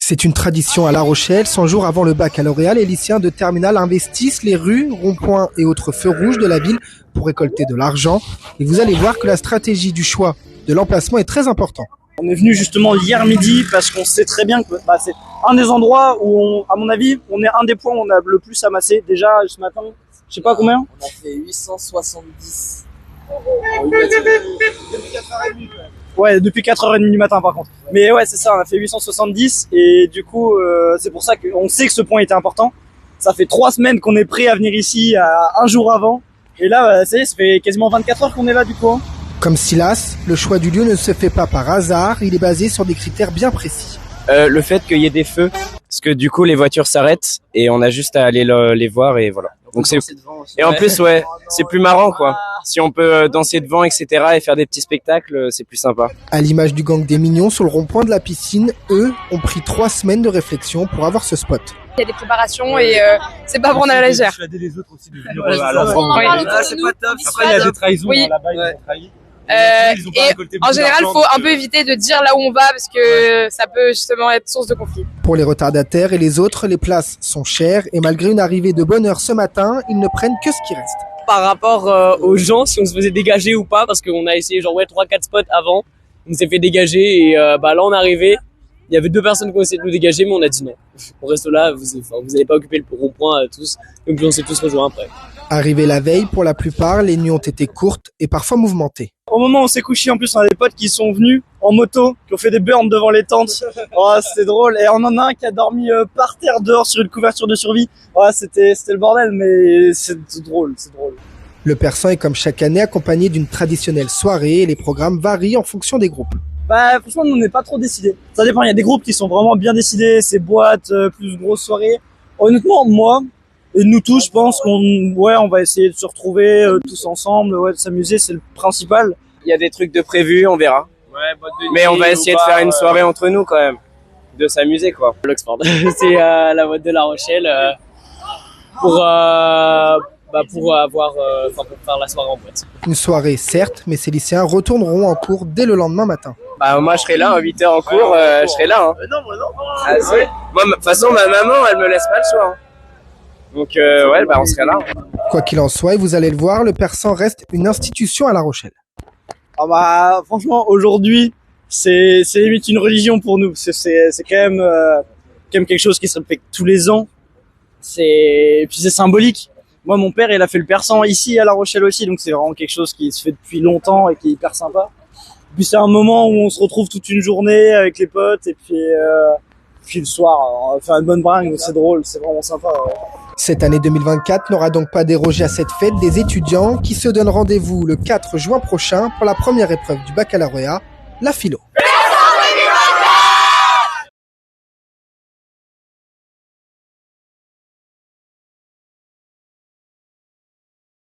C'est une tradition à La Rochelle. 100 jours avant le baccalauréat, les lycéens de terminale investissent les rues, ronds-points et autres feux rouges de la ville pour récolter de l'argent. Et vous allez voir que la stratégie du choix de l'emplacement est très importante. On est venu justement hier midi parce qu'on sait très bien que c'est un des endroits où, à mon avis, on est un des points où on a le plus amassé. Déjà ce matin, je sais pas combien. On a fait 870. Ouais, depuis 4h30 du matin par contre. Mais ouais, c'est ça, on a fait 870 et du coup, c'est pour ça qu'on sait que ce point était important. Ça fait 3 semaines qu'on est prêt à venir ici un jour avant. Et là, ça y est, ça fait quasiment 24 heures qu'on est là du coup. Comme Silas, le choix du lieu ne se fait pas par hasard, il est basé sur des critères bien précis. Le fait qu'il y ait des feux, parce que du coup les voitures s'arrêtent et on a juste à aller les voir et voilà. Donc c'est et en plus ouais, c'est plus marrant quoi. Si on peut danser devant etc et faire des petits spectacles, c'est plus sympa. À l'image du gang des Mignons sur le rond-point de la piscine, eux ont pris 3 semaines de réflexion pour avoir ce spot. Il y a des préparations et c'est pas prendre à la légère. Les autres aussi de venir c'est pas top. Après il y a des trahisons là-bas, ils ont trahi. Et en général, il faut un peu éviter de dire là où on va parce que ça peut justement être source de conflit. Pour les retardataires et les autres, les places sont chères et malgré une arrivée de bonne heure ce matin, ils ne prennent que ce qui reste. Par rapport aux gens, si on se faisait dégager ou pas, parce qu'on a essayé 3-4 spots avant, on s'est fait dégager et là on est arrivé, il y avait 2 personnes qui ont essayé de nous dégager mais on a dit non. On reste là, vous n'allez pas occuper le rond-point tous, donc on s'est tous rejoints après. Arrivés la veille, pour la plupart, les nuits ont été courtes et parfois mouvementées. Au moment où on s'est couché, en plus, on a des potes qui sont venus en moto, qui ont fait des burns devant les tentes. Oh, c'était drôle. Et on en a un qui a dormi par terre dehors sur une couverture de survie. Ouais, c'était le bordel, mais c'est drôle. Le Persan est comme chaque année accompagné d'une traditionnelle soirée et les programmes varient en fonction des groupes. Franchement, on n'est pas trop décidés. Ça dépend, il y a des groupes qui sont vraiment bien décidés, c'est boîtes, plus grosses soirées. Honnêtement, moi, et nous tous, je pense on va essayer de se retrouver tous ensemble, de s'amuser, c'est le principal. Il y a des trucs de prévus, on verra. Mais on va essayer de faire une soirée entre nous quand même, de s'amuser quoi. L'Oxford, c'est la boîte de La Rochelle pour faire la soirée en boîte. Une soirée certes, mais ces lycéens retourneront en cours dès le lendemain matin. Moi je serai là à 8h en cours, je serai là. Non, moi non. Ah, moi de toute façon ma maman elle me laisse pas le choix. Donc on serait là. Quoi qu'il en soit, et vous allez le voir, le Persan reste une institution à La Rochelle. Franchement, aujourd'hui, c'est limite une religion pour nous. C'est quand même quelque chose qui se répète tous les ans. Et puis c'est symbolique. Moi, mon père, il a fait le Persan ici à La Rochelle aussi, donc c'est vraiment quelque chose qui se fait depuis longtemps et qui est hyper sympa. Puis c'est un moment où on se retrouve toute une journée avec les potes et puis le soir, on va faire une bonne bringue, c'est drôle, c'est vraiment sympa. Cette année 2024 n'aura donc pas dérogé à cette fête des étudiants qui se donnent rendez-vous le 4 juin prochain pour la première épreuve du baccalauréat, la philo.